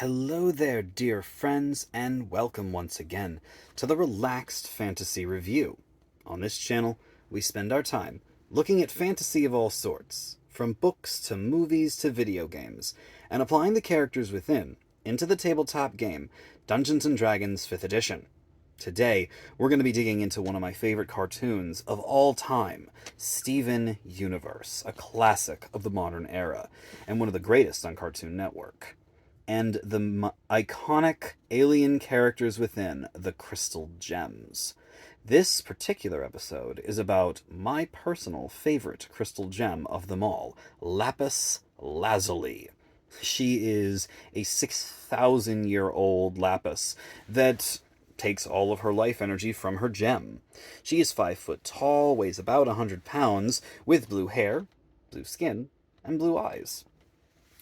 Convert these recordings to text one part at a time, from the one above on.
Hello there, dear friends, and welcome once again to the Relaxed Fantasy Review. On this channel, we spend our time looking at fantasy of all sorts, from books to movies to video games, and applying the characters within into the tabletop game Dungeons & Dragons 5th Edition. Today, we're going to be digging into one of my favorite cartoons of all time, Steven Universe, a classic of the modern era, and one of the greatest on Cartoon Network, and the iconic alien characters within the Crystal Gems. This particular episode is about my personal favorite crystal gem of them all, Lapis Lazuli. She is a 6,000-year-old lapis that takes all of her life energy from her gem. She is 5 foot tall, weighs about 100 pounds, with blue hair, blue skin, and blue eyes.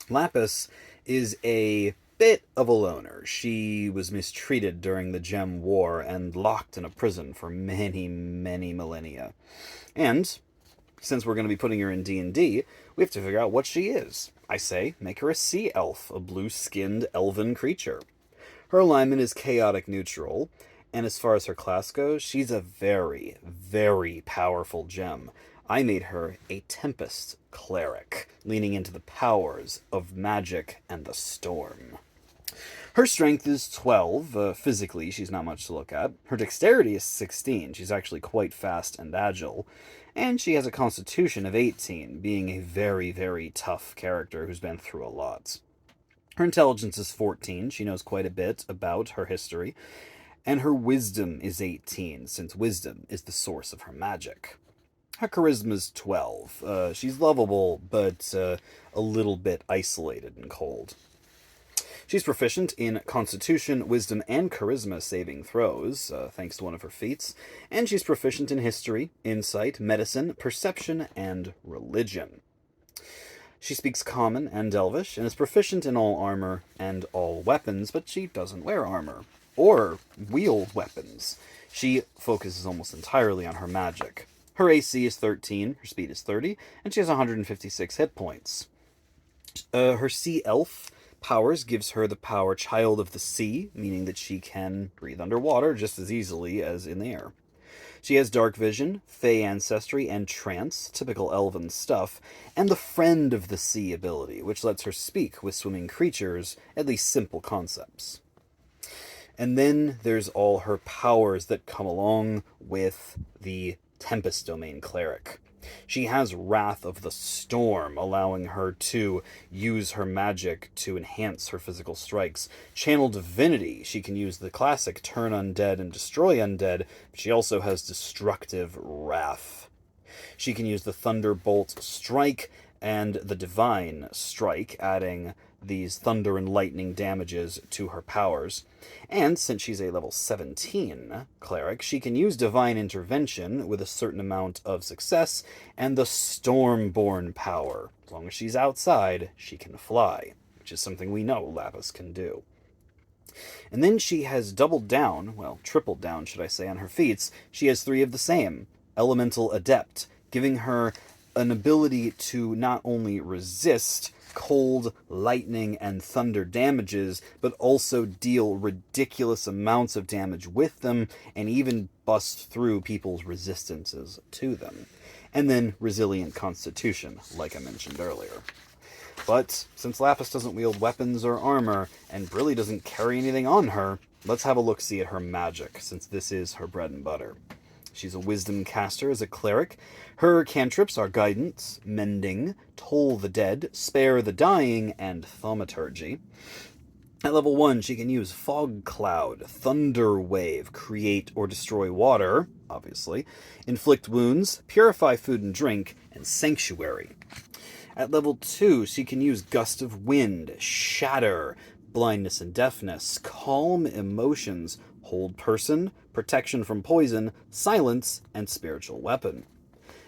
Lapis is a bit of a loner. She was mistreated during the Gem War and locked in a prison for many, many millennia. And since we're going to be putting her in D&D, we have to figure out what she is. I say, make her a sea elf, a blue-skinned elven creature. Her alignment is chaotic neutral, and as far as her class goes, she's a very, very powerful gem. I made her a Tempest cleric, leaning into the powers of magic and the storm. Her strength is 12. Physically, she's not much to look at. Her dexterity is 16. She's actually quite fast and agile. And she has a constitution of 18, being a very, very tough character who's been through a lot. Her intelligence is 14. She knows quite a bit about her history. And her wisdom is 18, since wisdom is the source of her magic. Her charisma is 12. She's lovable, but a little bit isolated and cold. She's proficient in Constitution, Wisdom, and Charisma saving throws, thanks to one of her feats. And she's proficient in History, Insight, Medicine, Perception, and Religion. She speaks Common and Elvish, and is proficient in all armor and all weapons, but she doesn't wear armor, or wield weapons. She focuses almost entirely on her magic. Her AC is 13, her speed is 30, and she has 156 hit points. Her Sea Elf powers gives her the power Child of the Sea, meaning that she can breathe underwater just as easily as in the air. She has Dark Vision, Fey Ancestry, and Trance, typical elven stuff, and the Friend of the Sea ability, which lets her speak with swimming creatures, at least simple concepts. And then there's all her powers that come along with the Tempest Domain Cleric. She has Wrath of the Storm, allowing her to use her magic to enhance her physical strikes. Channel Divinity, she can use the classic Turn Undead and Destroy Undead, but she also has Destructive Wrath. She can use the Thunderbolt Strike and the Divine Strike, adding these thunder and lightning damages to her powers. And since she's a level 17 cleric, she can use Divine Intervention with a certain amount of success, and the Stormborn power. As long as she's outside, she can fly, which is something we know Lapis can do. And then she has doubled down, well, tripled down, should I say, on her feats. She has 3 of the same. Elemental Adept, giving her an ability to not only resist cold, lightning, and thunder damages, but also deal ridiculous amounts of damage with them, and even bust through people's resistances to them. And then Resilient Constitution, like I mentioned earlier. But since Lapis doesn't wield weapons or armor, and really doesn't carry anything on her, let's have a look-see at her magic, since this is her bread and butter. She's a wisdom caster as a cleric. Her cantrips are Guidance, Mending, Toll the Dead, Spare the Dying, and Thaumaturgy. At level 1, she can use Fog Cloud, Thunder Wave, Create or Destroy Water, obviously, Inflict Wounds, Purify Food and Drink, and Sanctuary. At level 2, she can use Gust of Wind, Shatter, Blindness and Deafness, Calm Emotions, Hold Person, Protection from Poison, Silence, and Spiritual Weapon.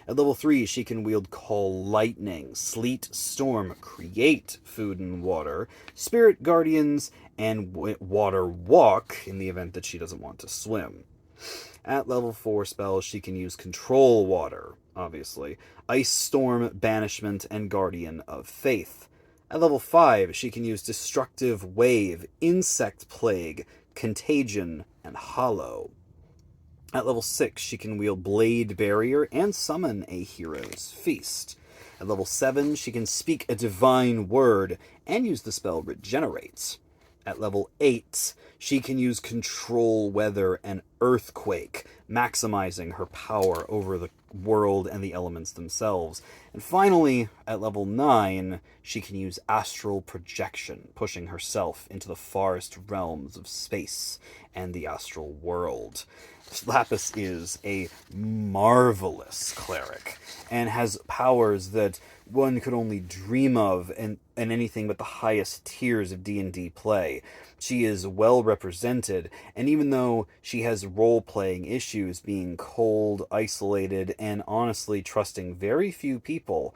At level 3, she can wield Call Lightning, Sleet Storm, Create Food and Water, Spirit Guardians, and Water Walk in the event that she doesn't want to swim. At level 4 spells, she can use Control Water, obviously, Ice Storm, Banishment, and Guardian of Faith. At level 5, she can use Destructive Wave, Insect Plague, Contagion, and Hollow. At level 6, she can wield Blade Barrier and summon a Hero's Feast. At level 7, she can speak a Divine Word and use the spell Regenerate. At level 8, she can use Control Weather and Earthquake, maximizing her power over the world and the elements themselves. And finally, at level 9, she can use Astral Projection, pushing herself into the farthest realms of space and the astral world. Lapis is a marvelous cleric and has powers that one could only dream of in anything but the highest tiers of D&D play. She is well represented, and even though she has role-playing issues, being cold, isolated, and honestly trusting very few people,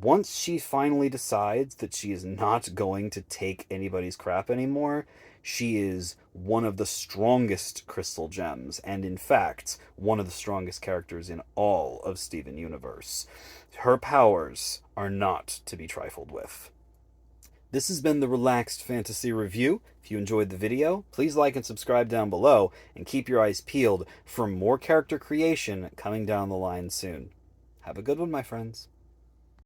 once she finally decides that she is not going to take anybody's crap anymore, she is one of the strongest crystal gems, and in fact, one of the strongest characters in all of Steven Universe. Her powers are not to be trifled with. This has been the Relaxed Fantasy Review. If you enjoyed the video, please like and subscribe down below, and keep your eyes peeled for more character creation coming down the line soon. Have a good one, my friends.